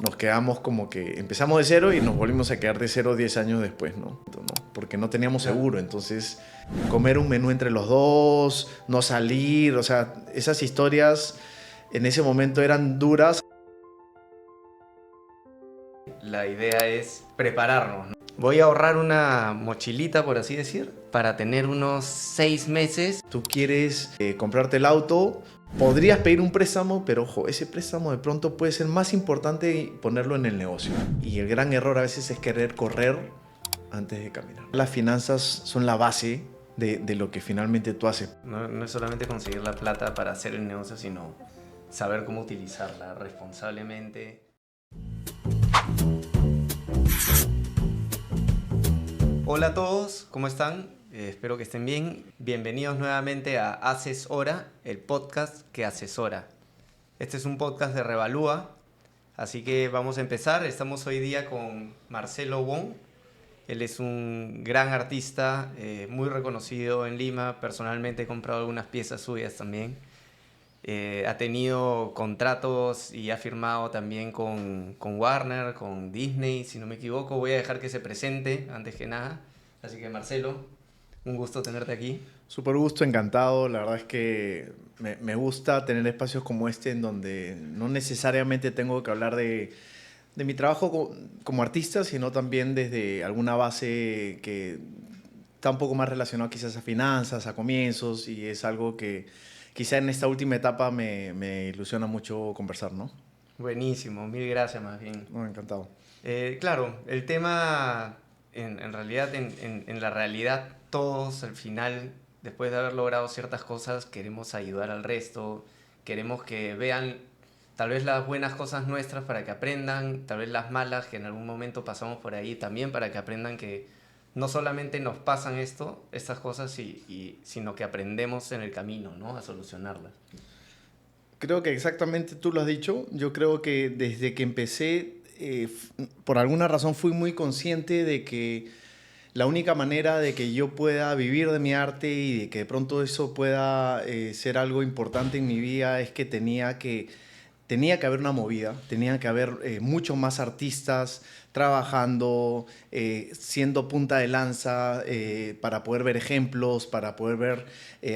nos quedamos como que empezamos de cero y nos volvimos a quedar de cero 10 años después, ¿no? Porque no teníamos seguro, entonces comer un menú entre los dos, no salir, o sea, esas historias en ese momento eran duras. La idea es prepararnos, ¿no? Voy a ahorrar una mochilita, por así decir, para tener unos 6 meses. Tú quieres comprarte el auto, podrías pedir un préstamo, pero ojo, ese préstamo de pronto puede ser más importante ponerlo en el negocio. Y el gran error a veces es querer correr antes de caminar. Las finanzas son la base de lo que finalmente tú haces. No es solamente conseguir la plata para hacer el negocio, sino saber cómo utilizarla responsablemente. Hola a todos, ¿cómo están? Espero que estén bien. Bienvenidos nuevamente a Haces Hora, el podcast que asesora. Este es un podcast de Revalúa, así que vamos a empezar. Estamos hoy día con Marcelo Wong. Él es un gran artista, muy reconocido en Lima. Personalmente he comprado algunas piezas suyas también. Ha tenido contratos y ha firmado también con Warner, con Disney, si no me equivoco. Voy a dejar que se presente antes que nada. Así que Marcelo, un gusto tenerte aquí. Súper gusto, encantado. La verdad es que me gusta tener espacios como este en donde no necesariamente tengo que hablar de mi trabajo como artista, sino también desde alguna base que está un poco más relacionado quizás a finanzas, a comienzos, y es algo que quizá en esta última etapa me ilusiona mucho conversar, ¿no? Buenísimo, mil gracias más bien. No, encantado. Claro, el tema, en realidad, en la realidad, todos al final, después de haber logrado ciertas cosas, queremos ayudar al resto, queremos que vean tal vez las buenas cosas nuestras para que aprendan, tal vez las malas que en algún momento pasamos por ahí también para que aprendan que no solamente nos pasan estas cosas, sino que aprendemos en el camino, ¿no? A solucionarlas. Creo que exactamente tú lo has dicho. Yo creo que desde que empecé, por alguna razón fui muy consciente de que la única manera de que yo pueda vivir de mi arte y de que de pronto eso pueda ser algo importante en mi vida es que tenía que haber una movida, tenía que haber muchos más artistas trabajando, siendo punta de lanza para poder ver ejemplos, para poder ver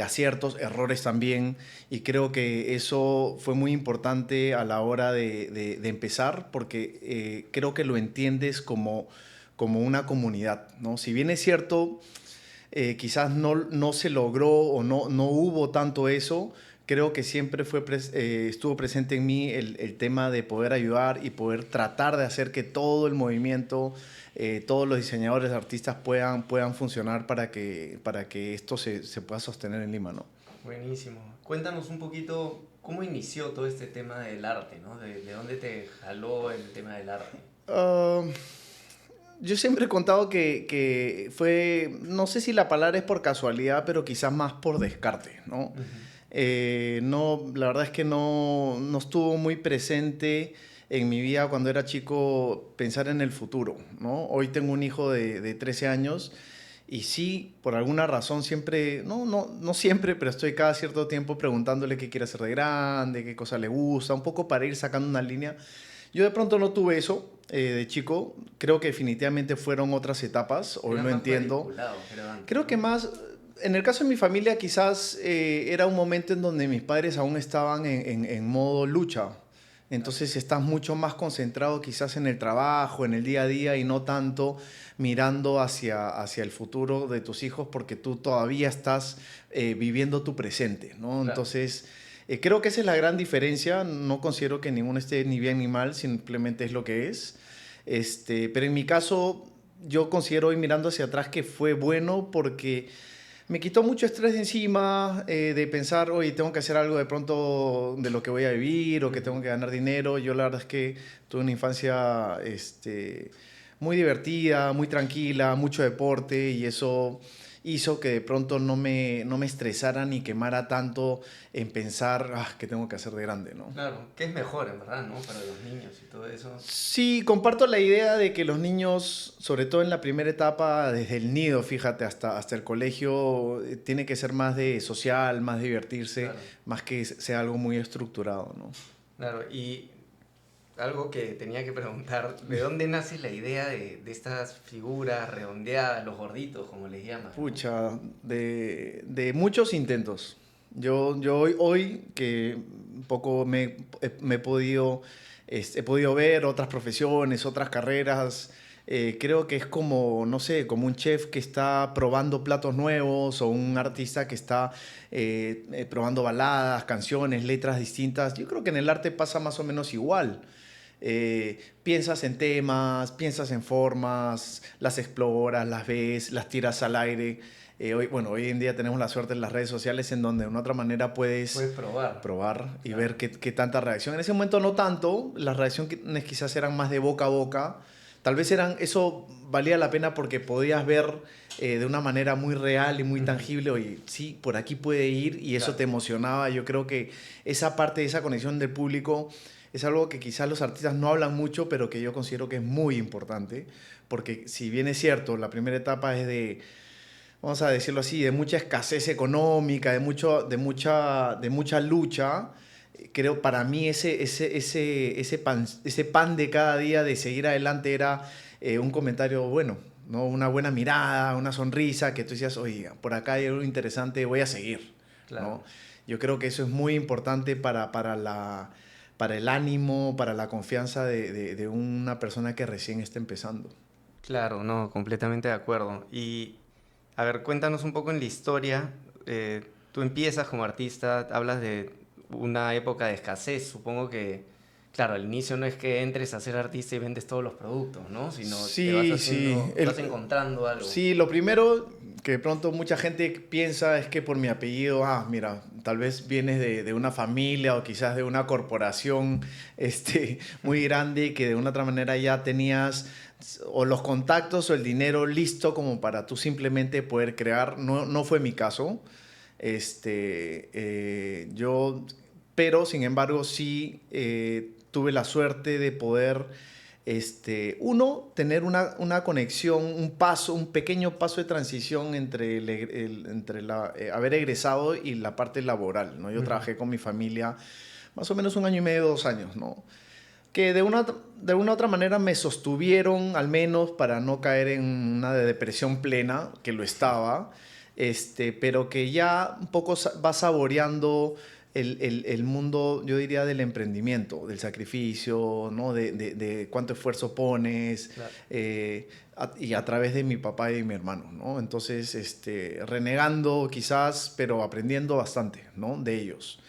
aciertos, errores también. Y creo que eso fue muy importante a la hora de empezar, porque creo que lo entiendes como una comunidad, ¿no? Si bien es cierto, quizás no se logró o no hubo tanto eso, creo que siempre estuvo presente en mí el tema de poder ayudar y poder tratar de hacer que todo el movimiento, todos los diseñadores, artistas puedan funcionar para que esto se pueda sostener en Lima, ¿no? Buenísimo. Cuéntanos un poquito cómo inició todo este tema del arte, ¿no? ¿De dónde te jaló el tema del arte? Uh, yo siempre he contado que fue, no sé si la palabra es por casualidad, pero quizás más por descarte, ¿no? No, la verdad es que no estuvo muy presente en mi vida cuando era chico pensar en el futuro, ¿no? Hoy tengo un hijo de 13 años y sí, por alguna razón siempre, no siempre, pero estoy cada cierto tiempo preguntándole qué quiere hacer de grande, qué cosa le gusta, un poco para ir sacando una línea. Yo de pronto no tuve eso de chico. Creo que definitivamente fueron otras etapas. Hoy Era lo más entiendo. cuadriculado, creo antes, Creo que ¿no? más, en el caso de mi familia quizás era un momento en donde mis padres aún estaban en modo lucha. Entonces estás mucho más concentrado quizás en el trabajo, en el día a día y no tanto mirando hacia el futuro de tus hijos porque tú todavía estás viviendo tu presente, ¿no? Claro. Entonces creo que esa es la gran diferencia. No considero que ninguno esté ni bien ni mal, simplemente es lo que es. Pero en mi caso, yo considero hoy mirando hacia atrás que fue bueno porque me quitó mucho estrés de encima, de pensar, oye, tengo que hacer algo de pronto de lo que voy a vivir o que tengo que ganar dinero. Yo la verdad es que tuve una infancia muy divertida, muy tranquila, mucho deporte y eso hizo que de pronto no me estresara ni quemara tanto en pensar qué tengo que hacer de grande, ¿no? Claro, que es mejor, en verdad, ¿no? Para los niños y todo eso. Sí, comparto la idea de que los niños, sobre todo en la primera etapa, desde el nido, fíjate, hasta el colegio, tiene que ser más de social, más divertirse, Claro, más que sea algo muy estructurado, ¿no? claro. Y algo que tenía que preguntar, ¿de dónde nace la idea de estas figuras redondeadas, los gorditos, como les llaman? Pucha, de muchos intentos. Yo hoy que un poco me he podido ver otras profesiones, otras carreras, creo que es como, no sé, como un chef que está probando platos nuevos o un artista que está probando baladas, canciones, letras distintas. Yo creo que en el arte pasa más o menos igual. Piensas en temas, piensas en formas, las exploras, las ves, las tiras al aire. Hoy en día tenemos la suerte en las redes sociales en donde de una otra manera Puedes puedes probar. probar y Claro. ver qué tanta reacción. En ese momento no tanto, las reacciones quizás eran más de boca a boca. Tal vez eso valía la pena porque podías ver de una manera muy real y muy Ujú. tangible, oye, sí, por aquí puede ir y eso Claro. te emocionaba. Yo creo que esa parte, esa conexión del público es algo que quizás los artistas no hablan mucho, pero que yo considero que es muy importante, porque si bien es cierto, la primera etapa es de, vamos a decirlo así, de mucha escasez económica, de mucha lucha. Creo para mí ese pan de cada día de seguir adelante era un comentario bueno, ¿no? Una buena mirada, una sonrisa, que tú decías, oye, por acá hay algo interesante, voy a seguir, Claro. ¿no? Yo creo que eso es muy importante para el ánimo, para la confianza de una persona que recién está empezando. Claro, no, completamente de acuerdo. Y, a ver, cuéntanos un poco en la historia. Tú empiezas como artista, hablas de una época de escasez. Supongo que, claro, al inicio no es que entres a ser artista y vendes todos los productos, ¿no? Sino te vas Sí, sí. haciendo, vas encontrando algo. Sí, lo primero que de pronto mucha gente piensa es que por mi apellido, mira, tal vez vienes de una familia o quizás de una corporación muy grande y que de una otra manera ya tenías o los contactos o el dinero listo como para tú simplemente poder crear. No, no fue mi caso. Yo, pero sin embargo sí tuve la suerte de poder tener una conexión, un pequeño paso de transición entre, haber egresado y la parte laboral, ¿no? Yo Ujú. trabajé con mi familia más o menos un año y medio, 2 años, ¿no? Que de una otra manera me sostuvieron, al menos para no caer en una depresión plena, que lo estaba, pero que ya un poco va saboreando el mundo, yo diría, del emprendimiento, del sacrificio, ¿no? De cuánto esfuerzo pones, Claro. y a través de mi papá y de mi hermano, ¿no? Entonces, renegando quizás, pero aprendiendo bastante, ¿no? De ellos.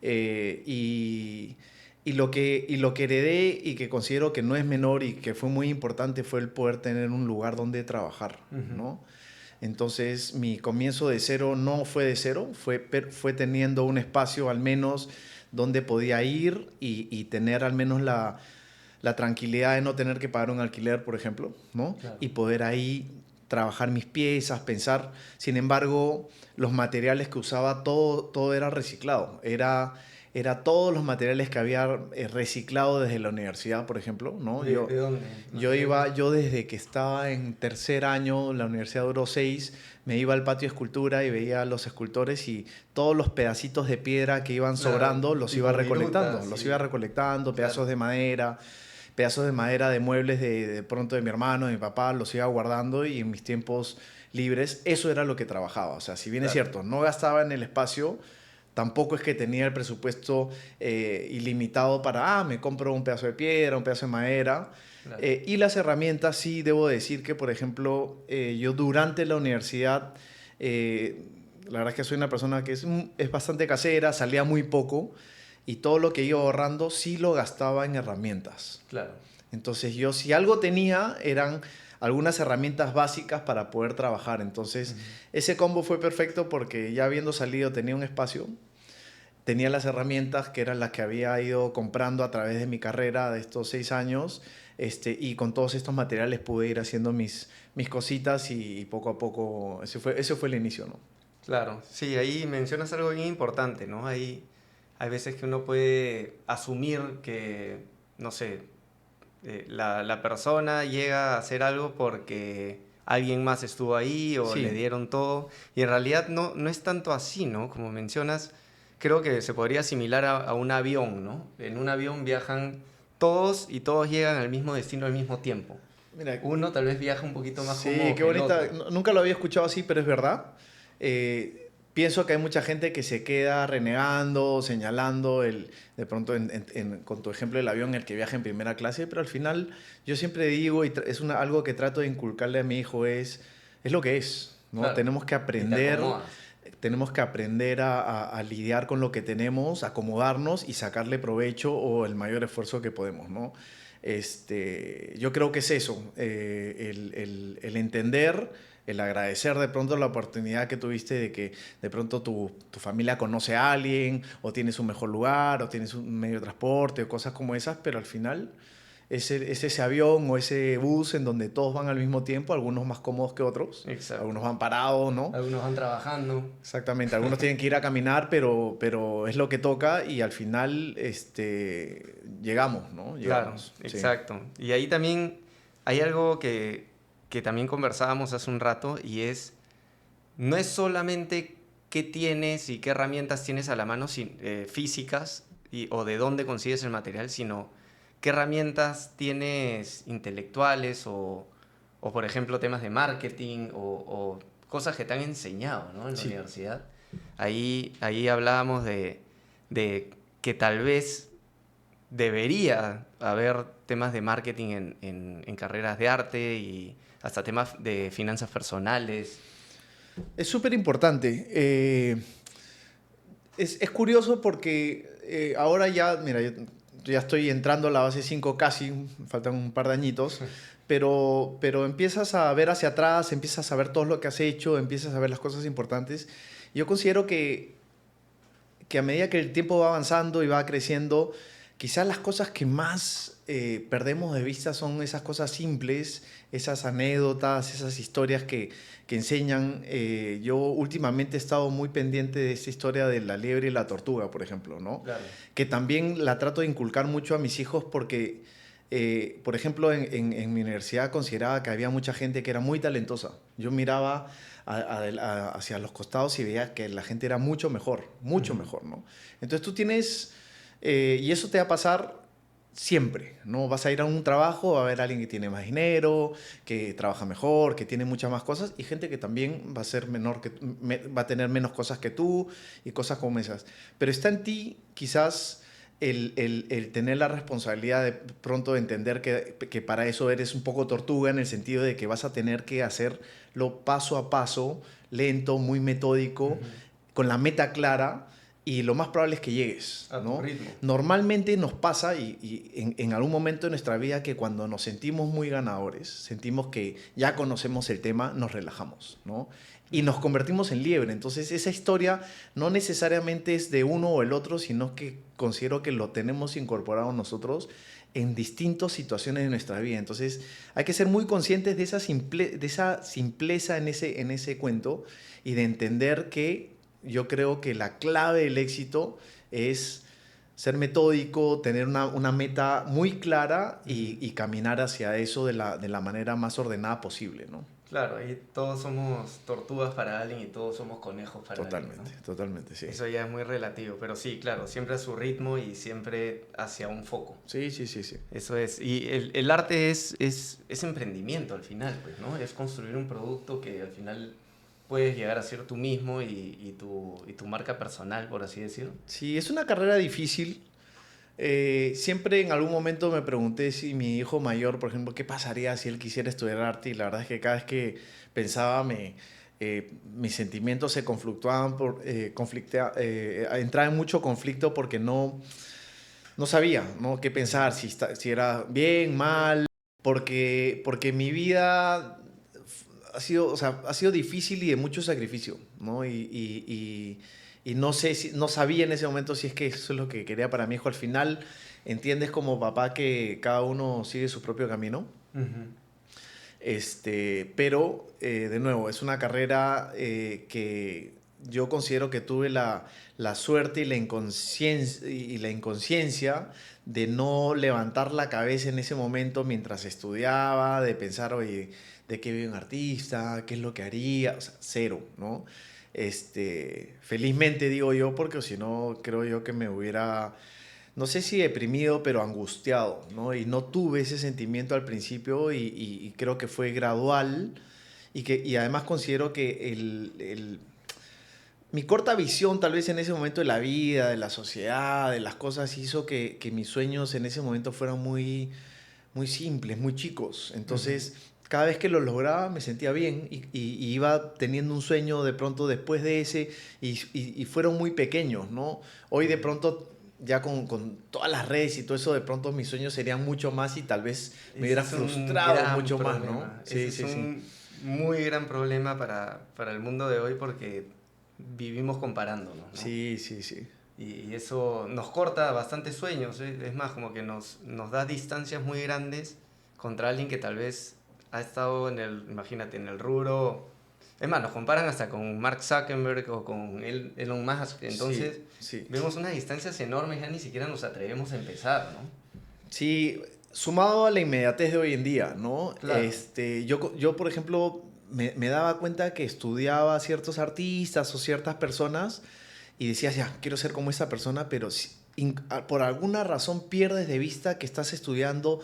Eh, y, y lo que heredé y que considero que no es menor y que fue muy importante fue el poder tener un lugar donde trabajar, Ujú. ¿no? Entonces mi comienzo de cero no fue de cero, fue teniendo un espacio al menos donde podía ir y tener al menos la tranquilidad de no tener que pagar un alquiler, por ejemplo, ¿no? Claro. Y poder ahí trabajar mis piezas, pensar. Sin embargo, los materiales que usaba, todo era reciclado. Era todos los materiales que había reciclado desde la universidad, por ejemplo, ¿no? ¿De dónde? Materiales. Yo desde que estaba en tercer año, la universidad duró 6, me iba al patio de escultura y veía a los escultores y todos los pedacitos de piedra que iban Claro, sobrando tipo virutas, los iba sí. recolectando, Claro. pedazos de madera de muebles de pronto de mi hermano, de mi papá, los iba guardando y en mis tiempos libres eso era lo que trabajaba. O sea, si bien es Claro. cierto, no gastaba en el espacio, tampoco es que tenía el presupuesto ilimitado para, me compro un pedazo de piedra, un pedazo de madera. Claro. Y las herramientas, sí, debo decir que, por ejemplo, yo durante la universidad, la verdad es que soy una persona que es bastante casera, salía muy poco y todo lo que iba ahorrando sí lo gastaba en herramientas. Claro. Entonces yo si algo tenía eran algunas herramientas básicas para poder trabajar. Entonces Ujú. ese combo fue perfecto porque ya habiendo salido tenía un espacio, tenía las herramientas que eran las que había ido comprando a través de mi carrera de estos 6 años, y con todos estos materiales pude ir haciendo mis cositas y poco a poco, ese fue el inicio, ¿no? Claro, sí, ahí mencionas algo bien importante, ¿no? Hay veces que uno puede asumir que, no sé, la persona llega a hacer algo porque alguien más estuvo ahí o le Sí, dieron todo, y en realidad no es tanto así, ¿no? Como mencionas, creo que se podría asimilar a un avión, ¿no? En un avión viajan todos llegan al mismo destino al mismo tiempo. Mira, Uno tal vez viaja un poquito más sí, cómodo qué que el bonita. otro. Nunca lo había escuchado así, pero es verdad. Pienso que hay mucha gente que se queda renegando, señalando, de pronto con tu ejemplo del avión, el que viaja en primera clase, pero al final yo siempre digo, y es algo que trato de inculcarle a mi hijo, es lo que es, ¿no? Claro. Y te acomodas. Tenemos que aprender a lidiar con lo que tenemos, acomodarnos y sacarle provecho o el mayor esfuerzo que podemos, ¿no? Yo creo que es eso, el entender, el agradecer de pronto la oportunidad que tuviste de que de pronto tu familia conoce a alguien o tienes un mejor lugar o tienes un medio de transporte o cosas como esas, pero al final es ese avión o ese bus en donde todos van al mismo tiempo, algunos más cómodos que otros, Exacto. algunos van parados, ¿no? Algunos van trabajando. Exactamente, algunos tienen que ir a caminar, pero es lo que toca y al final llegamos, ¿no? Claro, Llegamos, sí. exacto. Y ahí también hay algo que también conversábamos hace un rato y no es solamente qué tienes y qué herramientas tienes a la mano físicas o de dónde consigues el material, sino qué herramientas tienes intelectuales o por ejemplo, temas de marketing o cosas que te han enseñado, ¿no? En la Sí. universidad. Ahí hablábamos de que tal vez debería haber temas de marketing en carreras de arte y hasta temas de finanzas personales. Es súper importante. Es curioso porque ahora ya, mira, yo ya estoy entrando a la base 5 casi, faltan un par de añitos, pero empiezas a ver hacia atrás, empiezas a ver todo lo que has hecho, empiezas a ver las cosas importantes. Yo considero que a medida que el tiempo va avanzando y va creciendo, quizás las cosas que más perdemos de vista son esas cosas simples, esas anécdotas, esas historias que enseñan. Yo últimamente he estado muy pendiente de esta historia de la liebre y la tortuga, por ejemplo, ¿no? Claro. Que también la trato de inculcar mucho a mis hijos porque, por ejemplo, en mi universidad consideraba que había mucha gente que era muy talentosa. Yo miraba hacia los costados y veía que la gente era mucho mejor, ¿no? Entonces tú tienes, y eso te va a pasar siempre, ¿no? Vas a ir a un trabajo, va a haber alguien que tiene más dinero, que trabaja mejor, que tiene muchas más cosas, y gente que también va a ser va a tener menos cosas que tú y cosas como esas. Pero está en ti quizás el tener la responsabilidad de pronto de entender que para eso eres un poco tortuga en el sentido de que vas a tener que hacerlo paso a paso, lento, muy metódico, con la meta clara y lo más probable es que llegues, A tu ¿no? ritmo. Normalmente nos pasa y en algún momento de nuestra vida que cuando nos sentimos muy ganadores, sentimos que ya conocemos el tema, nos relajamos, ¿no? Y nos convertimos en liebre. Entonces esa historia no necesariamente es de uno o el otro, sino que considero que lo tenemos incorporado nosotros en distintas situaciones de nuestra vida. Entonces hay que ser muy conscientes de esa simpleza en ese cuento y de entender que yo creo que la clave del éxito es ser metódico, tener una meta muy clara y caminar hacia eso de la manera más ordenada posible, ¿no? Claro, y todos somos tortugas para alguien y todos somos conejos para alguien, ¿no? Totalmente, sí. Eso ya es muy relativo, pero sí, claro, siempre a su ritmo y siempre hacia un foco. Sí. Eso es. Y el arte es emprendimiento al final, pues, ¿no? Es construir un producto que al final puedes llegar a ser tú mismo y tu marca personal, por así decirlo. Sí, es una carrera difícil. Siempre en algún momento me pregunté si mi hijo mayor, por ejemplo, qué pasaría si él quisiera estudiar arte y la verdad es que cada vez que pensaba mis sentimientos se conflictuaban, entraba en mucho conflicto porque no sabía, ¿no? Qué pensar, si era bien, mal, porque mi vida ha sido difícil y de mucho sacrificio, ¿no? Y no sé no sabía en ese momento si es que eso es lo que quería para mi hijo. Al final, entiendes como papá que cada uno sigue su propio camino. Pero, de nuevo, es una carrera que yo considero que tuve la suerte y la inconsciencia de no levantar la cabeza en ese momento mientras estudiaba, de pensar, oye, ¿de qué vive un artista? ¿Qué es lo que haría? O sea, cero, ¿no? Felizmente digo yo, porque si no, creo yo que me hubiera no sé si deprimido, pero angustiado, ¿no? Y no tuve ese sentimiento al principio y creo que fue gradual y además considero que mi corta visión tal vez en ese momento de la vida, de la sociedad, de las cosas, hizo que mis sueños en ese momento fueran muy simples, muy chicos. Entonces, cada vez que lo lograba me sentía bien y iba teniendo un sueño de pronto después de ese y fueron muy pequeños, ¿no? Hoy de pronto, ya con todas las redes y todo eso, de pronto mis sueños serían mucho más y tal vez me hubiera frustrado mucho más, ¿no? Sí, ese es un muy gran problema para el mundo de hoy porque vivimos comparándonos, ¿no? Sí, sí, sí. Y eso nos corta bastantes sueños, ¿eh? Es más, como que nos da distancias muy grandes contra alguien que tal vez ha estado imagínate, en el rubro. Es más, nos comparan hasta con Mark Zuckerberg o con Elon Musk. Entonces, sí, sí. vemos unas distancias enormes, ya ni siquiera nos atrevemos a empezar, ¿no? Sí, sumado a la inmediatez de hoy en día, ¿no? Claro. Yo, por ejemplo, me daba cuenta que estudiaba a ciertos artistas o ciertas personas y decías, ya, quiero ser como esa persona, pero por alguna razón pierdes de vista que estás estudiando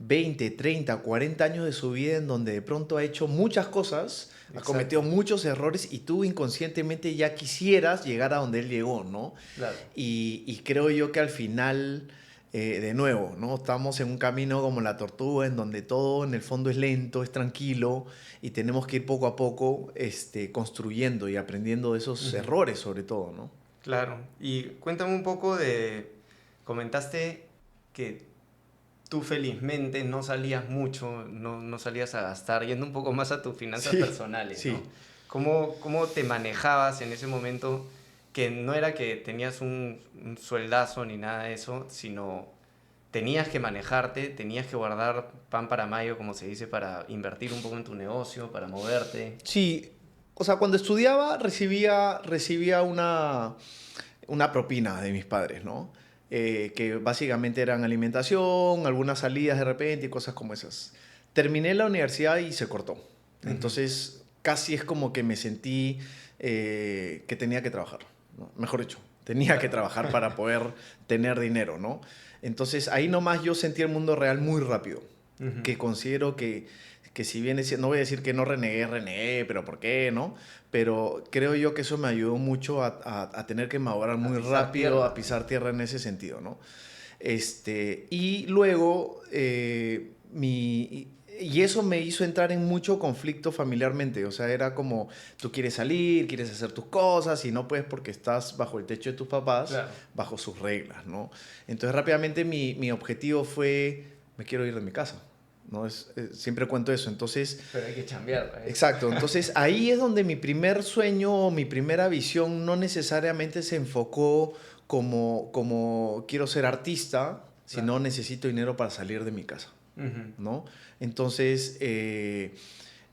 20, 30, 40 años de su vida en donde de pronto ha hecho muchas cosas, ha cometido muchos errores y tú inconscientemente ya quisieras llegar a donde él llegó, ¿no? Claro. Y creo yo que al final, de nuevo, ¿no? Estamos en un camino como la tortuga en donde todo en el fondo es lento, es tranquilo y tenemos que ir poco a poco construyendo y aprendiendo de esos errores sobre todo, ¿no? Claro. Y cuéntame un poco comentaste que tú felizmente no salías mucho, no salías a gastar, yendo un poco más a tus finanzas personales, sí. ¿no? ¿Cómo te manejabas en ese momento? Que no era que tenías un sueldazo ni nada de eso, sino tenías que manejarte, tenías que guardar pan para mayo, como se dice, para invertir un poco en tu negocio, para moverte. Sí, o sea, cuando estudiaba recibía una propina de mis padres, ¿no? Que básicamente eran alimentación, algunas salidas de repente y cosas como esas. Terminé la universidad y se cortó. Entonces, casi es como que me sentí que tenía que trabajar, ¿no? Mejor dicho, tenía que trabajar para poder tener dinero, ¿no? Entonces, ahí nomás yo sentí el mundo real muy rápido, que considero que si bien no voy a decir que no renegué, pero ¿por qué, no? Pero creo yo que eso me ayudó mucho a tener que madurar muy rápido, a pisar tierra en ese sentido, ¿no? Y luego, y eso me hizo entrar en mucho conflicto familiarmente, o sea, era como, tú quieres salir, quieres hacer tus cosas y no puedes porque estás bajo el techo de tus papás, Claro. bajo sus reglas, ¿no? Entonces rápidamente mi objetivo fue, me quiero ir de mi casa. ¿No? Siempre cuento eso, entonces... Pero hay que chambear, ¿eh? Exacto, entonces ahí es donde mi primer sueño o mi primera visión no necesariamente se enfocó como quiero ser artista, sino necesito dinero para salir de mi casa, ¿no? Entonces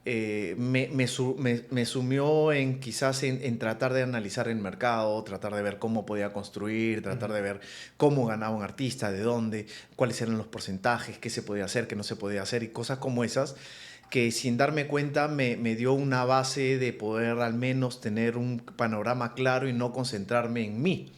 me sumió en quizás en tratar de analizar el mercado, tratar de ver cómo podía construir, tratar de ver cómo ganaba un artista, de dónde, cuáles eran los porcentajes, qué se podía hacer, qué no se podía hacer y cosas como esas que sin darme cuenta me dio una base de poder al menos tener un panorama claro y no concentrarme en mí,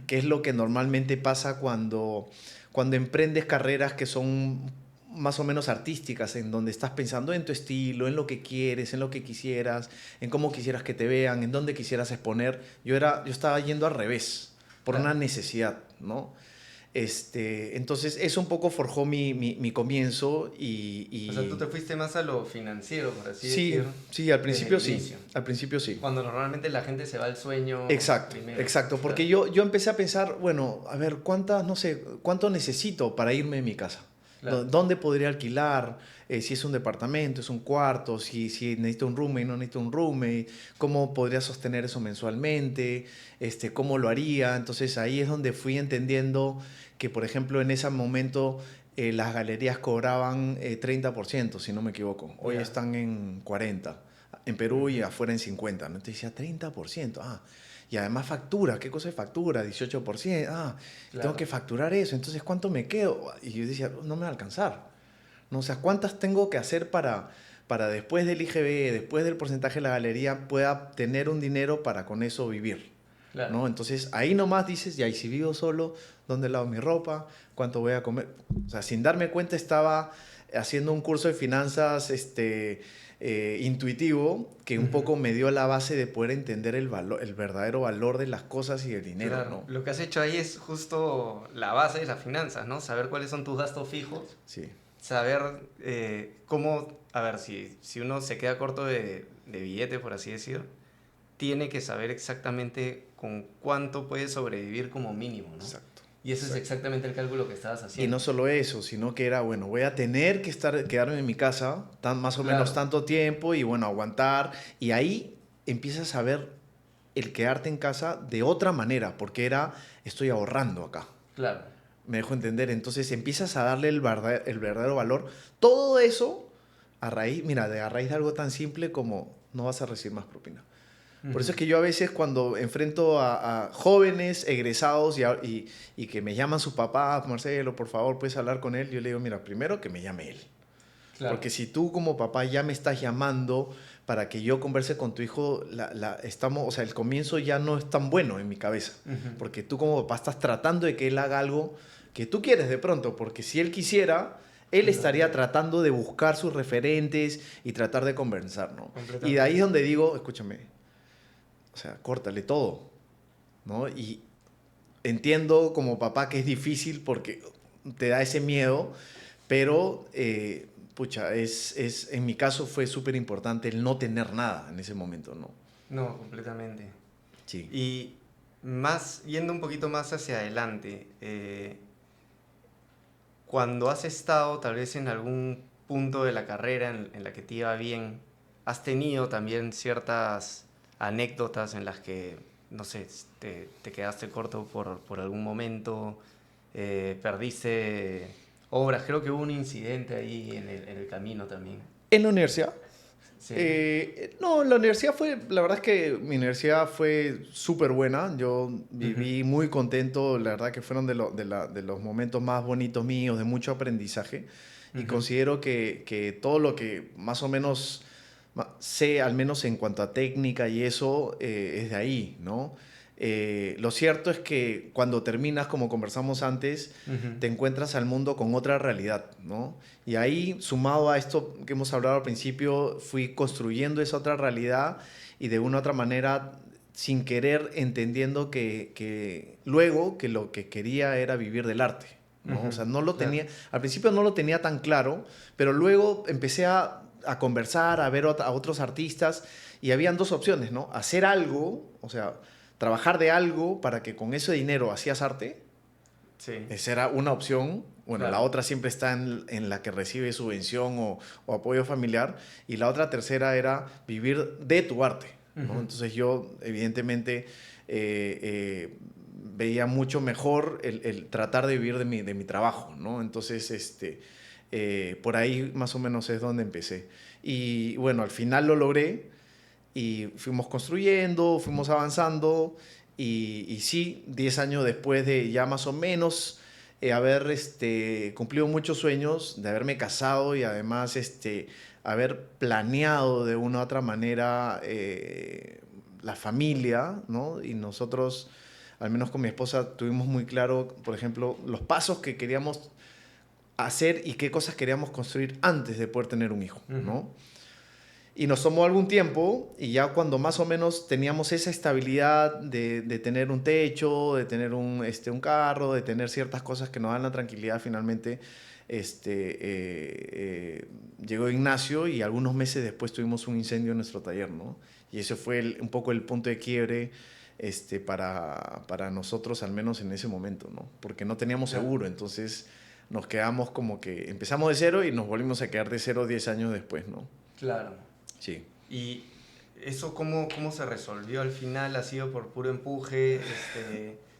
que es lo que normalmente pasa cuando emprendes carreras que son más o menos artísticas, en donde estás pensando en tu estilo, en lo que quieres, en lo que quisieras, en cómo quisieras que te vean, en dónde quisieras exponer. Yo estaba yendo al revés, por una necesidad, ¿no? Entonces eso un poco forjó mi comienzo y... O sea, tú te fuiste más a lo financiero, por así Sí, decir. sí, al principio desde el sí, inicio. al principio sí. Cuando normalmente la gente se va al sueño Exacto, primero. exacto, porque yo empecé a pensar, bueno, a ver, no sé, ¿cuánto necesito para irme de mi casa? Claro. ¿Dónde podría alquilar? Si es un departamento, es un cuarto, si necesito un roommate, no necesito un roommate, ¿cómo podría sostener eso mensualmente? ¿Cómo lo haría? Entonces ahí es donde fui entendiendo que, por ejemplo, en ese momento las galerías cobraban 30%, si no me equivoco. Hoy están en 40%. En Perú y afuera en 50%, ¿no? Entonces decía 30%, y además factura, ¿qué cosa es factura? 18%, tengo que facturar eso, entonces ¿cuánto me quedo? Y yo decía, no me va a alcanzar, ¿no? O sea, ¿cuántas tengo que hacer para después del IGB, después del porcentaje de la galería, pueda tener un dinero para con eso vivir? Claro. ¿no? Entonces ahí nomás dices, ya, y si vivo solo, ¿dónde lavo mi ropa? ¿Cuánto voy a comer? O sea, sin darme cuenta estaba haciendo un curso de finanzas intuitivo que un poco me dio la base de poder entender el valor, el verdadero valor de las cosas y del dinero, Claro, ¿no? lo que has hecho ahí es justo la base de las finanzas, ¿no? Saber cuáles son tus gastos fijos, Sí, saber cómo, a ver, si uno se queda corto de billete, por así decir, tiene que saber exactamente con cuánto puede sobrevivir como mínimo, ¿no? exacto. Y ese es Exacto. exactamente el cálculo que estabas Y haciendo. no solo eso, sino que era, bueno, voy a tener que quedarme en mi casa más o menos Claro, tanto tiempo y bueno, aguantar. Y ahí empiezas a ver el quedarte en casa de otra manera, porque era, estoy ahorrando acá. claro. Me dejo entender. Entonces empiezas a darle el verdadero valor. Todo eso a raíz de algo tan simple como no vas a recibir más propina. Por eso es que yo a veces cuando enfrento a jóvenes egresados y que me llaman sus papás, Marcelo, por favor, puedes hablar con él, yo le digo, mira, primero que me llame él. Claro. Porque si tú como papá ya me estás llamando para que yo converse con tu hijo, o sea, el comienzo ya no es tan bueno en mi cabeza. Porque tú como papá estás tratando de que él haga algo que tú quieres de pronto. Porque si él quisiera, él estaría tratando de buscar sus referentes y tratar de conversar, ¿no? Y de ahí es donde digo, escúchame, o sea, córtale todo, ¿no? Y entiendo como papá que es difícil porque te da ese miedo, pero, pucha, en mi caso fue súper importante el no tener nada en ese momento, ¿no? No, completamente. Sí. Y más, yendo un poquito más hacia adelante, cuando has estado tal vez en algún punto de la carrera en la que te iba bien, has tenido también ciertas anécdotas en las que, no sé, te quedaste corto por algún momento, perdiste obras, creo que hubo un incidente ahí en el camino también. En la universidad. Sí. No, la universidad la verdad es que mi universidad fue súper buena, yo viví muy contento, la verdad que fueron de los momentos más bonitos míos, de mucho aprendizaje, y considero que todo lo que más o menos sé, al menos en cuanto a técnica y eso, es de ahí, ¿no? Lo cierto es que cuando terminas, como conversamos antes, te encuentras al mundo con otra realidad, ¿no? Y ahí, sumado a esto que hemos hablado al principio, fui construyendo esa otra realidad y de una u otra manera, sin querer, entendiendo que luego que lo que quería era vivir del arte, ¿no? O sea, no lo tenía, al principio no lo tenía tan claro, pero luego empecé a conversar, a ver a otros artistas y habían dos opciones, ¿no? Hacer algo, o sea, trabajar de algo para que con ese dinero hacías arte. Sí. Esa era una opción. Bueno, Claro. la otra siempre está en la que recibe subvención o apoyo familiar. Y la otra tercera era vivir de tu arte, ¿no? Entonces yo, evidentemente, veía mucho mejor el tratar de vivir de mi trabajo, ¿no? Entonces, por ahí más o menos es donde empecé. Y bueno, al final lo logré y fuimos construyendo, fuimos avanzando y sí, 10 años después de ya más o menos haber cumplido muchos sueños, de haberme casado y además haber planeado de una u otra manera la familia, ¿no? Y nosotros, al menos con mi esposa, tuvimos muy claro, por ejemplo, los pasos que queríamos hacer y qué cosas queríamos construir antes de poder tener un hijo, ¿no? Y nos tomó algún tiempo y ya cuando más o menos teníamos esa estabilidad de tener un techo, de tener un carro, de tener ciertas cosas que nos dan la tranquilidad, finalmente llegó Ignacio y algunos meses después tuvimos un incendio en nuestro taller, ¿no? Y ese fue un poco el punto de quiebre para nosotros, al menos en ese momento, ¿no? Porque no teníamos seguro, entonces nos quedamos como que empezamos de cero y nos volvimos a quedar de cero 10 años después, ¿no? Claro. Sí. ¿Y eso cómo se resolvió al final? ¿Ha sido por puro empuje?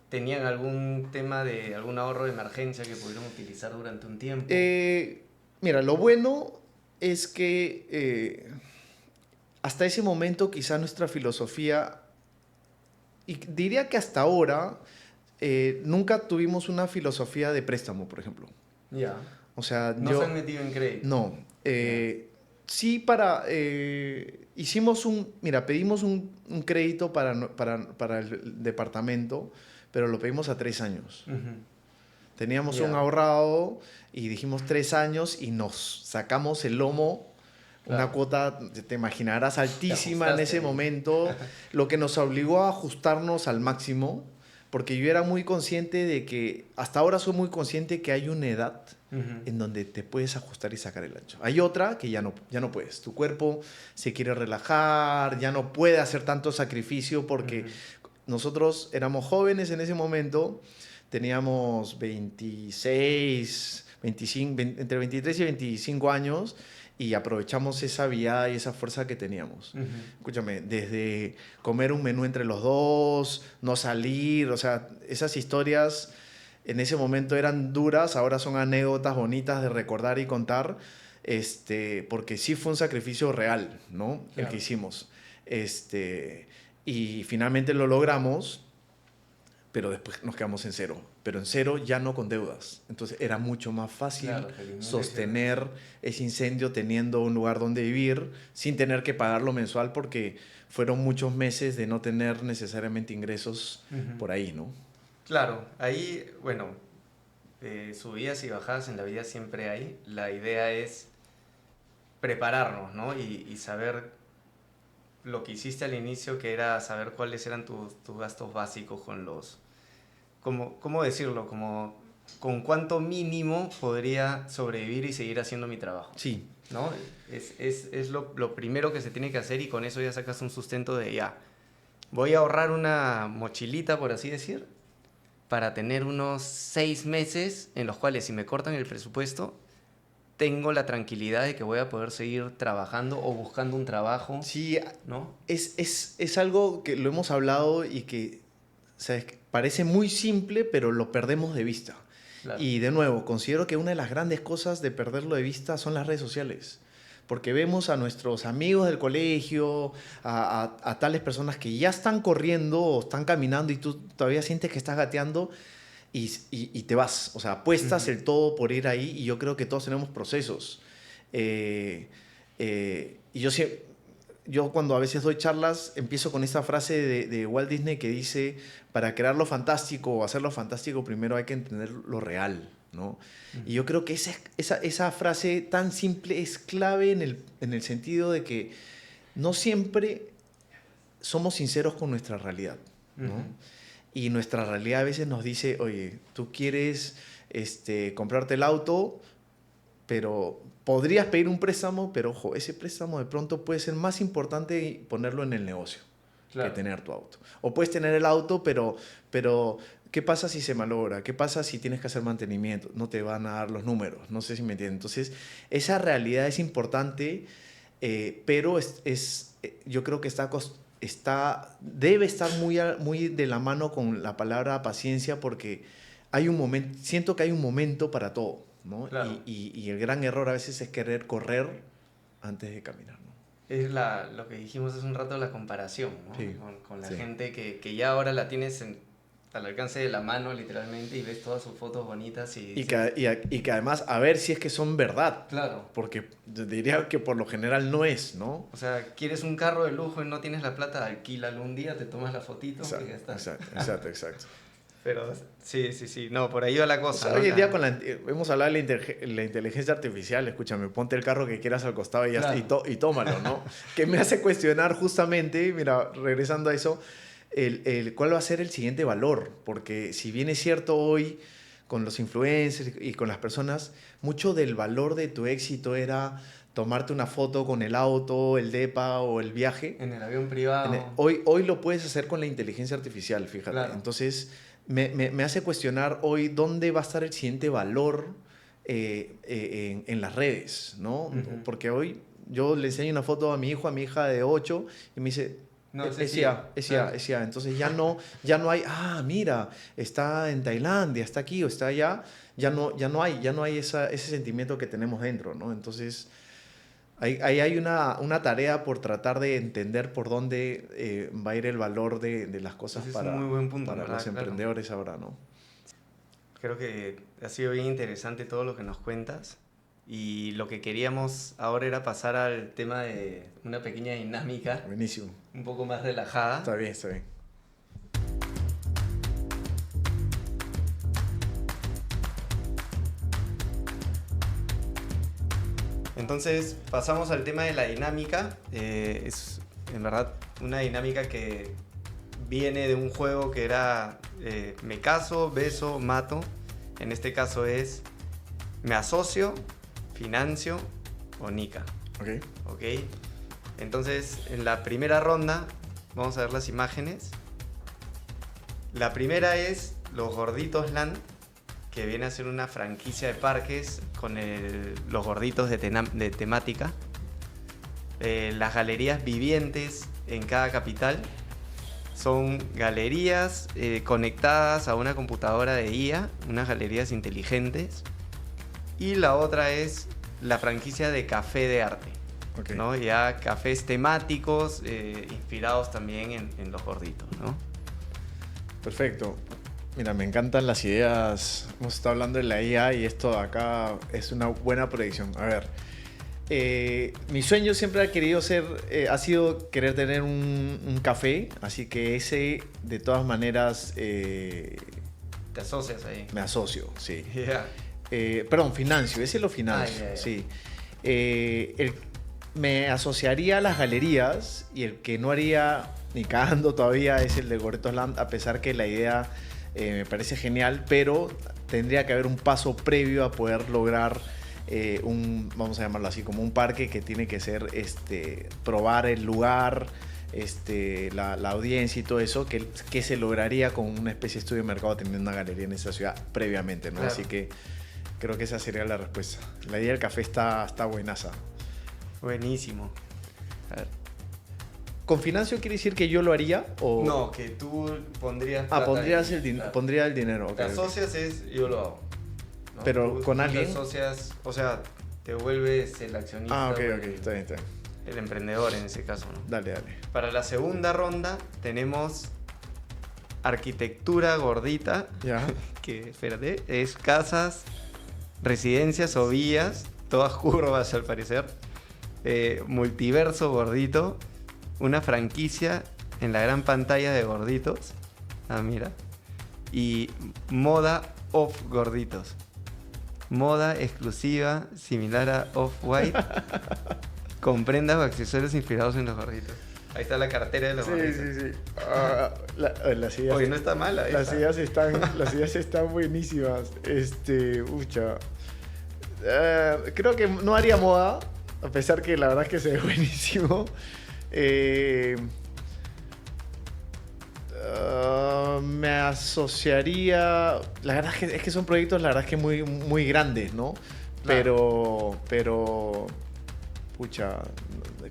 ¿Tenían algún tema de algún ahorro de emergencia que pudieron utilizar durante un tiempo? Mira, lo bueno es que hasta ese momento quizá nuestra filosofía, y diría que hasta ahora, nunca tuvimos una filosofía de préstamo, por ejemplo. Ya. O sea, No se han metido en crédito. No. Ya. Sí, pedimos un crédito para el departamento, pero lo pedimos a 3 años. Teníamos un Ya, ahorrado y dijimos 3 años y nos sacamos el lomo, una claro. cuota, te imaginarás, Te altísima en ajustaste ese ahí. momento, lo que nos obligó a ajustarnos al máximo, porque yo era muy consciente de que, hasta ahora soy muy consciente que hay una edad Ujú, en donde te puedes ajustar y sacar el ancho. Hay otra que ya no puedes. Tu cuerpo se quiere relajar, ya no puede hacer tanto sacrificio porque ujú. nosotros éramos jóvenes en ese momento, teníamos 26, 25, entre 23 y 25 años y aprovechamos esa viada y esa fuerza que teníamos. Ujú. Escúchame, desde comer un menú entre los dos, no salir, o sea, esas historias en ese momento eran duras, ahora son anécdotas bonitas de recordar y contar, porque sí fue un sacrificio real, ¿no? El que Claro. hicimos. Y finalmente lo logramos, pero después nos quedamos en cero. Pero en cero ya no con deudas. Entonces era mucho más fácil Claro, felizmente hicieron eso. sostener ese incendio teniendo un lugar donde vivir sin tener que pagarlo mensual porque fueron muchos meses de no tener necesariamente ingresos Ujú. por ahí, ¿no? Claro, ahí, bueno, subidas y bajadas en la vida siempre hay. La idea es prepararnos, ¿no? Y saber lo que hiciste al inicio, que era saber cuáles eran tus gastos básicos con los... ¿Cómo decirlo? Como con cuánto mínimo podría sobrevivir y seguir haciendo mi trabajo, Sí, ¿no? Es lo primero que se tiene que hacer y con eso ya sacas un sustento de ya. Voy a ahorrar una mochilita, por así decir, para tener unos 6 meses en los cuales si me cortan el presupuesto, tengo la tranquilidad de que voy a poder seguir trabajando o buscando un trabajo, sí, ¿no? es algo que lo hemos hablado y que, ¿sabes? Parece muy simple, pero lo perdemos de vista. Claro. Y de nuevo, considero que una de las grandes cosas de perderlo de vista son las redes sociales. Porque vemos a nuestros amigos del colegio, a tales personas que ya están corriendo o están caminando y tú todavía sientes que estás gateando y te vas. O sea, apuestas Ujú. el todo por ir ahí y yo creo que todos tenemos procesos. Y yo cuando a veces doy charlas empiezo con esta frase de Walt Disney que dice, para crear lo fantástico o hacer lo fantástico primero hay que entender lo real, ¿no? Y Ujú. yo creo que esa frase tan simple es clave en el sentido de que no siempre somos sinceros con nuestra realidad, Ujú. ¿no? Y nuestra realidad a veces nos dice, oye, tú quieres comprarte el auto, pero podrías pedir un préstamo, pero ojo, ese préstamo de pronto puede ser más importante ponerlo en el negocio que Claro. tener tu auto. O puedes tener el auto, pero ¿qué pasa si se malogra? ¿Qué pasa si tienes que hacer mantenimiento? No te van a dar los números, no sé si me entienden. Entonces, esa realidad es importante, pero yo creo que debe estar muy de la mano con la palabra paciencia porque siento que hay un momento para todo, ¿no? Claro. Y el gran error a veces es querer correr antes de caminar, ¿no? Es lo que dijimos hace un rato, la comparación, ¿no? Sí, Con la sí. gente que ya ahora la tienes al alcance de la mano, literalmente, y ves todas sus fotos bonitas y Y dices, que además, a ver si es que son verdad, claro, porque yo diría que por lo general no es, ¿no? o sea, quieres un carro de lujo y no tienes la plata, alquílalo un día, te tomas la fotito y Exacto, ya está. exacto. Pero sí, sí, sí, no, por ahí va la O cosa, sea, ¿no? hoy en día hemos hablado de la inteligencia artificial, escúchame, ponte el carro que quieras al costado y, ya está, Claro. y tómalo, ¿no? Que me hace cuestionar justamente, mira, regresando a eso, cuál va a ser el siguiente valor, porque si bien es cierto hoy con los influencers y con las personas, mucho del valor de tu éxito era tomarte una foto con el auto, el depa o el viaje. En el avión privado, Hoy lo puedes hacer con la inteligencia artificial, fíjate. claro. Entonces, me hace cuestionar hoy dónde va a estar el siguiente valor en las redes, ¿no? Ujú. Porque hoy yo le enseño una foto a mi hijo, a mi hija de 8 y me dice, No, ese es sí, IA, es IA, claro. es IA". Entonces ya no hay, mira, está en Tailandia, está aquí o está allá. Ya no hay ese sentimiento que tenemos dentro, ¿no? Entonces, ahí hay una tarea por tratar de entender por dónde va a ir el valor de las cosas Ese es un muy buen punto, en para los verdad, claro. emprendedores ahora, ¿no? Creo que ha sido bien interesante todo lo que nos cuentas Y lo que queríamos ahora era pasar al tema de una pequeña dinámica, Buenísimo. un poco más relajada. Está bien, está bien. Entonces pasamos al tema de la dinámica. Es en verdad una dinámica que viene de un juego que era me caso, beso, mato. En este caso es me asocio, financio o nica. Ok. ¿Ok? Entonces en la primera ronda vamos a ver las imágenes. La primera es Los Gorditos Land, que viene a ser una franquicia de parques con los gorditos de temática. Las galerías vivientes en cada capital son galerías conectadas a una computadora de IA, unas galerías inteligentes. Y la otra es la franquicia de café de arte, Ok. ¿no? Ya cafés temáticos inspirados también en los gorditos, ¿no? Perfecto. Mira, me encantan las ideas. Hemos estado hablando de la IA y esto de acá es una buena proyección. A ver, mi sueño siempre ha sido querer tener un café, así que ese, de todas maneras, Te asocias ahí. me asocio, sí. Yeah. Perdón, financio, ese lo financio, Ya. sí. Me asociaría a las galerías y el que no haría ni cagando todavía es el de Gorditos Land, a pesar que la idea me parece genial, pero tendría que haber un paso previo a poder lograr vamos a llamarlo así, como un parque que tiene que ser probar el lugar, la audiencia y todo eso, que se lograría con una especie de estudio de mercado teniendo una galería en esa ciudad previamente, ¿no? Claro. Así que creo que esa sería la respuesta. La idea del café está buenaza. Buenísimo. A ver. ¿Con financio quiere decir que yo lo haría? O... No, que tú pondrías plata pondrías ahí, claro. pondría el dinero. Te ok, ok. asocias es yo lo hago, ¿no? Pero con te alguien. asocias, o sea, te vuelves el accionista. Ok, o ok, está bien, está bien. el emprendedor en ese caso, ¿no? Dale, dale. Para la segunda ronda tenemos arquitectura gordita, Ya. que, espérate, es casas, residencias o vías, todas curvas al parecer, multiverso gordito, una franquicia en la gran pantalla de gorditos, mira, y moda off gorditos, moda exclusiva similar a Off-White, con prendas o accesorios inspirados en los gorditos. Ahí está la cartera de los gorditos. Sí. Las ideas. Oye, no está mala esa. Las ideas están buenísimas. Ucha. Creo que no haría moda, a pesar que la verdad es que se ve buenísimo. Me asociaría. La verdad es que son proyectos, la verdad es que muy, muy grandes, ¿no? Claro. Pero. Pucha.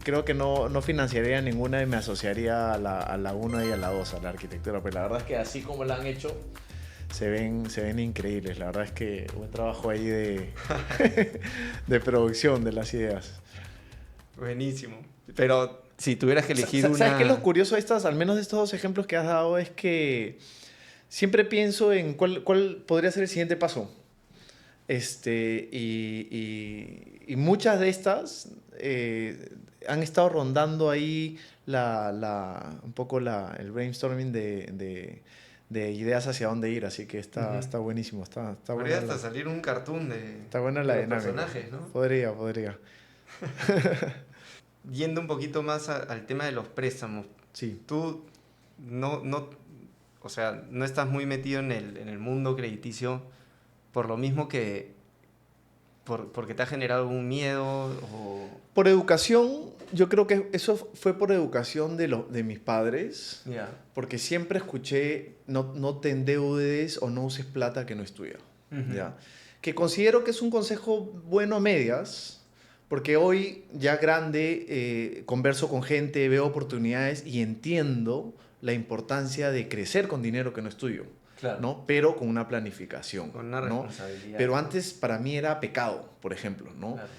Creo que no financiaría ninguna y me asociaría a la 1 y a la 2, a la arquitectura. Pero la verdad es que así como la han hecho, se ven increíbles. La verdad es que buen trabajo ahí de producción de las ideas. Buenísimo. Pero si tuvieras que elegir una... ¿Sabes qué es lo curioso de al menos de estos dos ejemplos que has dado? Es que siempre pienso en cuál podría ser el siguiente paso. Y muchas de estas han estado rondando ahí un poco el brainstorming de ideas hacia dónde ir, así que está buenísimo. Está Podría buena hasta salir un cartoon de, está buena la de los dinámica. personajes, ¿no? Podría. Yendo un poquito más al tema de los préstamos. Sí. Tú o sea, no estás muy metido en el mundo crediticio por lo mismo que... porque te ha generado un miedo o... Por educación, yo creo que eso fue por educación de mis padres, Ya. porque siempre escuché no te endeudes o no uses plata que no es tuya. Ujú. ¿Ya? Que considero que es un consejo bueno a medias, porque hoy ya grande converso con gente, veo oportunidades y entiendo la importancia de crecer con dinero que no es tuyo. Claro. ¿no? Pero con una planificación. Con una ¿no? responsabilidad. Pero antes para mí era pecado, por ejemplo. ¿no? Claro.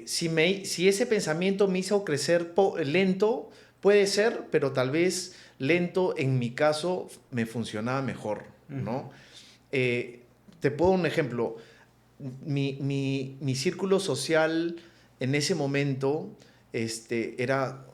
Si ese pensamiento me hizo crecer lento, puede ser, pero tal vez lento en mi caso me funcionaba mejor. ¿no? Te puedo dar un ejemplo. mi círculo social en ese momento era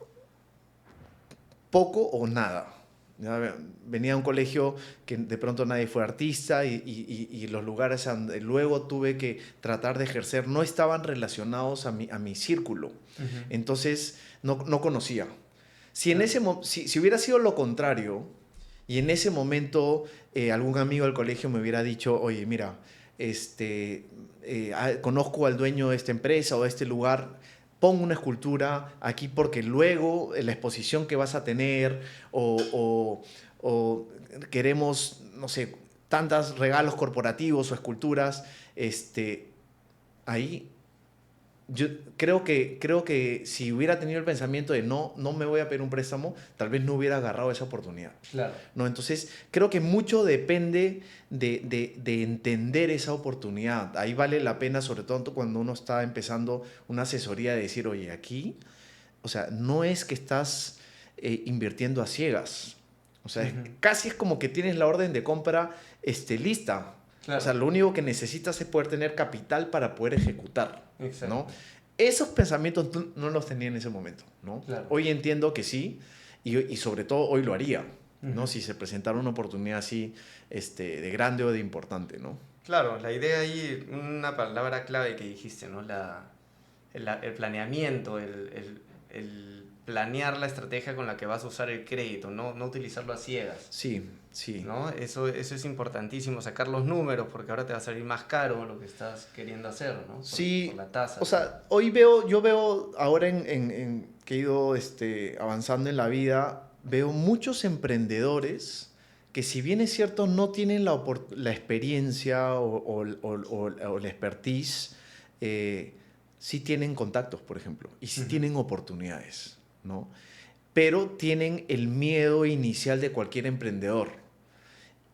poco o nada. Ya, venía a un colegio que de pronto nadie fue artista y los lugares donde luego tuve que tratar de ejercer no estaban relacionados a mi círculo. Ujú. Entonces no conocía. Si, Claro. si hubiera sido lo contrario y en ese momento algún amigo del colegio me hubiera dicho, oye, mira, conozco al dueño de esta empresa o de este lugar, pon una escultura aquí porque luego la exposición que vas a tener o queremos, no sé, tantos regalos corporativos o esculturas, ahí yo creo que si hubiera tenido el pensamiento de no me voy a pedir un préstamo, tal vez no hubiera agarrado esa oportunidad. Claro. ¿No? Entonces, creo que mucho depende de entender esa oportunidad. Ahí vale la pena, sobre todo cuando uno está empezando una asesoría, de decir, oye, aquí, o sea, no es que estás invirtiendo a ciegas. O sea, Ujú. casi es como que tienes la orden de compra lista. Claro. O sea, lo único que necesitas es poder tener capital para poder ejecutar, ¿no? Exacto. Esos pensamientos no los tenía en ese momento, ¿no? Claro. Hoy entiendo que sí, y sobre todo hoy lo haría, ¿no? Ujú. Si se presentara una oportunidad así, de grande o de importante, ¿no? Claro, la idea ahí, una palabra clave que dijiste, ¿no? El planeamiento, el planear la estrategia con la que vas a usar el crédito, no utilizarlo a ciegas, Sí, sí. ¿no? Eso es importantísimo, sacar los números, porque ahora te va a salir más caro lo que estás queriendo hacer, ¿no? Por Sí, la tasa. o sea, yo veo ahora que he ido avanzando en la vida, veo muchos emprendedores que si bien es cierto no tienen la experiencia o la expertise, sí tienen contactos, por ejemplo, y sí Ujú. tienen oportunidades, ¿no? Pero tienen el miedo inicial de cualquier emprendedor.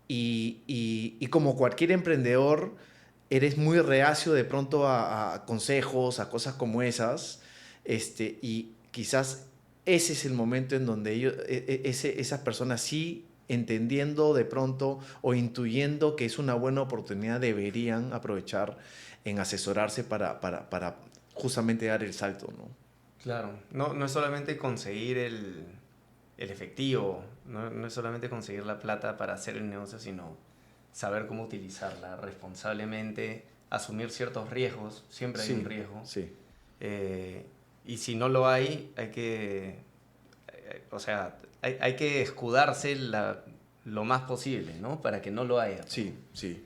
Y como cualquier emprendedor, eres muy reacio de pronto a consejos, a cosas como esas, y quizás ese es el momento en donde esas personas sí, entendiendo de pronto o intuyendo que es una buena oportunidad, deberían aprovechar en asesorarse para justamente dar el salto, ¿no? Claro, no es solamente conseguir el efectivo, no es solamente conseguir la plata para hacer el negocio, sino saber cómo utilizarla responsablemente, asumir ciertos riesgos, siempre hay un Sí, riesgo. sí, eh, y si no lo hay, o sea, hay que escudarse lo más posible, ¿no? Para que no lo haya. sí, sí.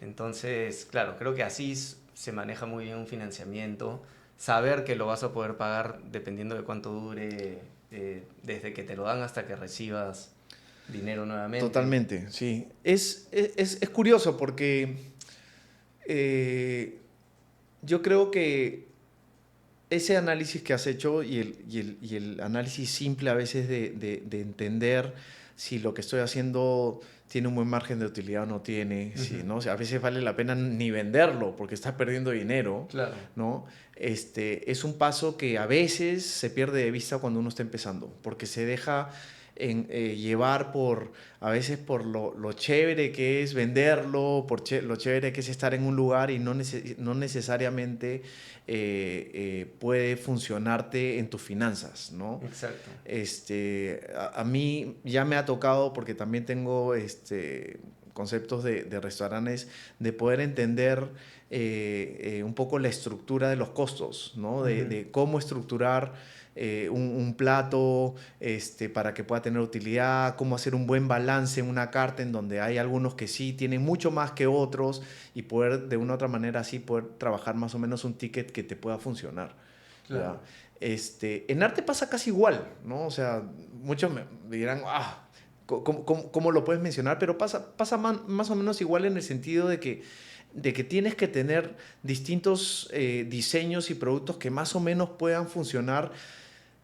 Entonces, claro, creo que así se maneja muy bien un financiamiento. Saber que lo vas a poder pagar dependiendo de cuánto dure, desde que te lo dan hasta que recibas dinero nuevamente. Totalmente, sí. Es curioso porque eh, yo creo que ese análisis que has hecho y el análisis simple a veces de entender si lo que estoy haciendo tiene un buen margen de utilidad o no tiene, si, Ujú. ¿no? O sea, a veces vale la pena ni venderlo porque estás perdiendo dinero, Claro, ¿no? Es un paso que a veces se pierde de vista cuando uno está empezando, porque se deja llevar a veces por lo chévere que es venderlo, lo chévere que es estar en un lugar y no necesariamente puede funcionarte en tus finanzas, ¿no? exacto. A mí ya me ha tocado, porque también tengo conceptos de restaurantes, de poder entender un poco la estructura de los costos, ¿no? Ujú. De cómo estructurar un plato para que pueda tener utilidad, cómo hacer un buen balance en una carta en donde hay algunos que sí tienen mucho más que otros y poder de una u otra manera así poder trabajar más o menos un ticket que te pueda funcionar. Claro. ¿Ya? En arte pasa casi igual, ¿no? O sea, muchos me dirán, ¿cómo lo puedes mencionar? Pero pasa más o menos igual en el sentido de que tienes que tener distintos diseños y productos que más o menos puedan funcionar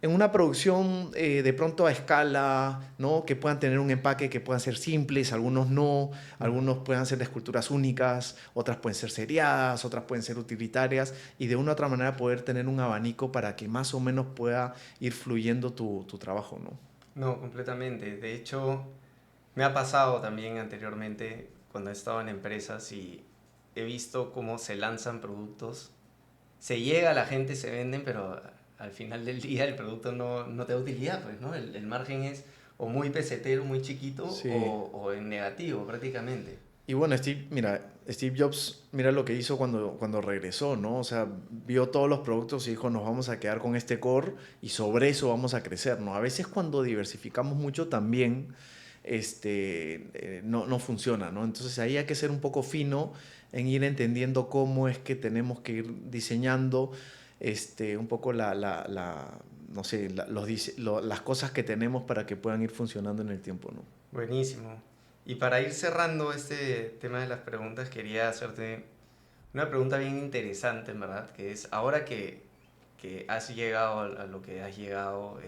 en una producción de pronto a escala, ¿no? Que puedan tener un empaque, que puedan ser simples, algunos no, Ujú. algunos puedan ser de esculturas únicas, otras pueden ser seriadas, otras pueden ser utilitarias, y de una u otra manera poder tener un abanico para que más o menos pueda ir fluyendo tu trabajo, ¿no? No, completamente. De hecho, me ha pasado también anteriormente cuando he estado en empresas y he visto cómo se lanzan productos, se llega a la gente, se venden, pero al final del día el producto no te da utilidad, pues, ¿no? El margen es o muy pesetero, muy chiquito, Sí. o en negativo prácticamente. Y bueno, Steve Jobs, mira lo que hizo cuando regresó, ¿no? O sea, vio todos los productos y dijo, nos vamos a quedar con este core y sobre eso vamos a crecer, ¿no? A veces cuando diversificamos mucho también no funciona, ¿no? Entonces ahí hay que ser un poco fino en ir entendiendo cómo es que tenemos que ir diseñando un poco no sé, las cosas que tenemos para que puedan ir funcionando en el tiempo, ¿no? Buenísimo. Y para ir cerrando este tema de las preguntas, quería hacerte una pregunta bien interesante, en verdad, que es, ahora que has llegado a lo que has llegado,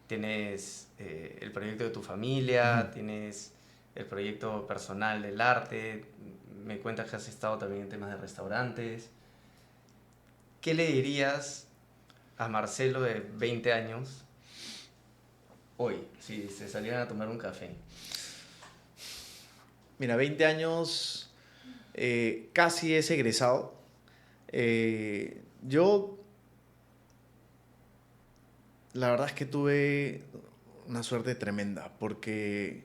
tienes el proyecto de tu familia, Ujú. tienes el proyecto personal del arte, me cuentas que has estado también en temas de restaurantes. ¿Qué le dirías a Marcelo de 20 años hoy, si se salieran a tomar un café? Mira, 20 años, casi es egresado. Yo, la verdad es que tuve una suerte tremenda, porque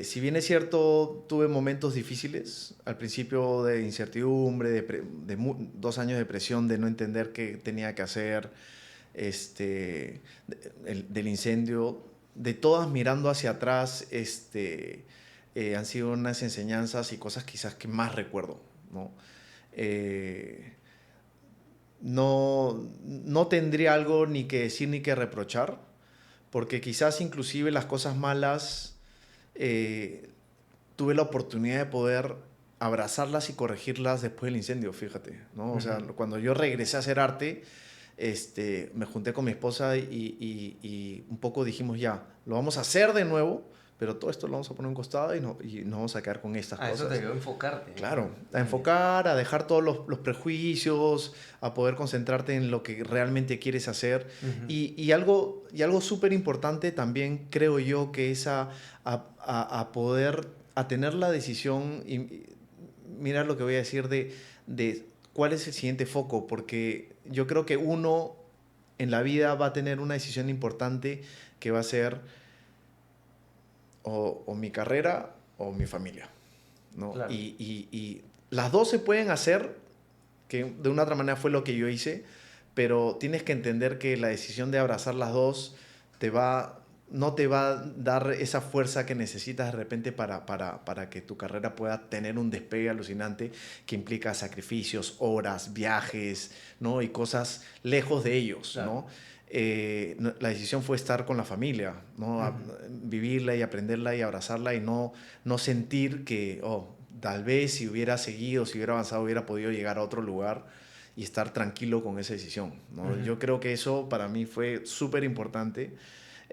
si bien es cierto, tuve momentos difíciles, al principio de incertidumbre, 2 años de presión, de no entender qué tenía que hacer, del incendio, de todas mirando hacia atrás, han sido unas enseñanzas y cosas quizás que más recuerdo, ¿no? Eh, no tendría algo ni que decir ni que reprochar, porque quizás inclusive las cosas malas eh, tuve la oportunidad de poder abrazarlas y corregirlas después del incendio, fíjate, ¿no? O sea, Ujú. cuando yo regresé a hacer arte, me junté con mi esposa y un poco dijimos ya, lo vamos a hacer de nuevo, pero todo esto lo vamos a poner a un costado y nos vamos a quedar con estas Ah, eso te cosas. ayudó a enfocarte, ¿no? Claro, a Ah, ya. enfocar, a dejar todos los prejuicios, a poder concentrarte en lo que realmente quieres hacer. Ujú. Y algo súper importante también creo yo que es a poder, a tener la decisión, y mira lo que voy a decir de cuál es el siguiente foco, porque yo creo que uno en la vida va a tener una decisión importante que va a ser o mi carrera o mi familia, ¿no? Claro. Y las dos se pueden hacer, que de una otra manera fue lo que yo hice, pero tienes que entender que la decisión de abrazar las dos no te va a dar esa fuerza que necesitas de repente para que tu carrera pueda tener un despegue alucinante que implica sacrificios, horas, viajes, ¿no? Y cosas lejos de ellos, Claro. ¿no? La decisión fue estar con la familia, ¿no? Ujú. Vivirla y aprenderla y abrazarla y no sentir que, tal vez si hubiera seguido, si hubiera avanzado, hubiera podido llegar a otro lugar y estar tranquilo con esa decisión, ¿no? Ujú. Yo creo que eso para mí fue súper importante,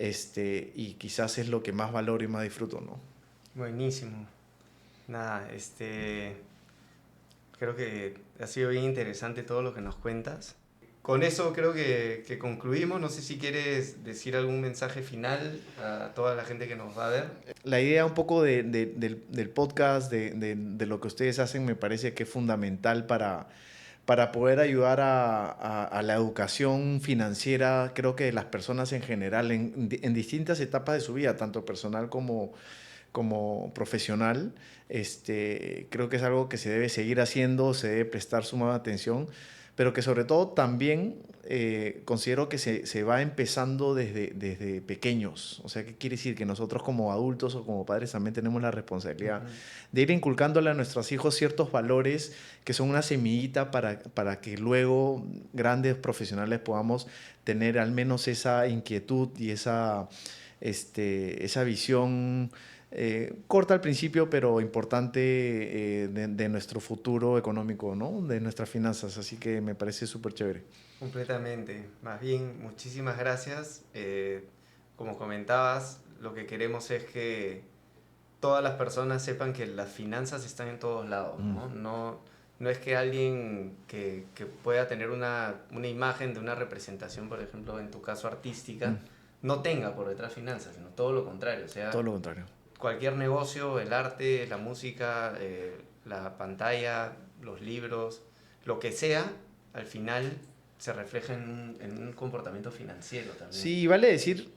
y quizás es lo que más valoro y más disfruto, ¿no? Buenísimo. Nada, creo que ha sido bien interesante todo lo que nos cuentas. Con eso creo que concluimos. No sé si quieres decir algún mensaje final a toda la gente que nos va a ver. La idea un poco del podcast, de lo que ustedes hacen, me parece que es fundamental para poder ayudar a la educación financiera, creo que de las personas en general, en distintas etapas de su vida, tanto personal como profesional. Creo que es algo que se debe seguir haciendo, se debe prestar suma atención, pero que sobre todo también considero que se va empezando desde pequeños. O sea, ¿qué quiere decir? Que nosotros como adultos o como padres también tenemos la responsabilidad Ujú. de ir inculcándole a nuestros hijos ciertos valores que son una semillita para que luego grandes profesionales podamos tener al menos esa inquietud y esa visión corta al principio, pero importante, de nuestro futuro económico, ¿no? De nuestras finanzas. Así que me parece súper chévere. Completamente. Más bien, muchísimas gracias. Como comentabas, lo que queremos es que todas las personas sepan que las finanzas están en todos lados, Mm. ¿no? No es que alguien que pueda tener una imagen de una representación, por ejemplo, en tu caso artística, Mm. no tenga por detrás finanzas, sino todo lo contrario. O Todo sea, lo contrario. cualquier negocio, el arte, la música, la pantalla, los libros, lo que sea, al final se refleja en un comportamiento financiero también. Sí, vale decir,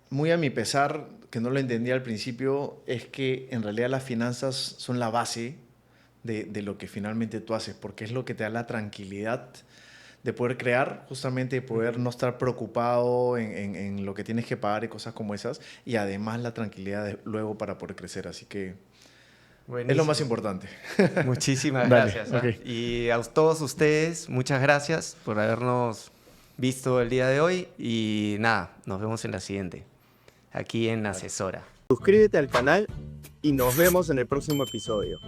muy a mi pesar, que no lo entendía al principio, es que en realidad las finanzas son la base de lo que finalmente tú haces, porque es lo que te da la tranquilidad de poder crear, justamente de poder no estar preocupado en lo que tienes que pagar y cosas como esas, y además la tranquilidad luego para poder crecer. Así que Buenísimo. es lo más importante. Muchísimas Dale, gracias. ok. Y a todos ustedes, muchas gracias por habernos visto el día de hoy. Y nada, nos vemos en la siguiente, aquí en Asesora. Suscríbete al canal y nos vemos en el próximo episodio.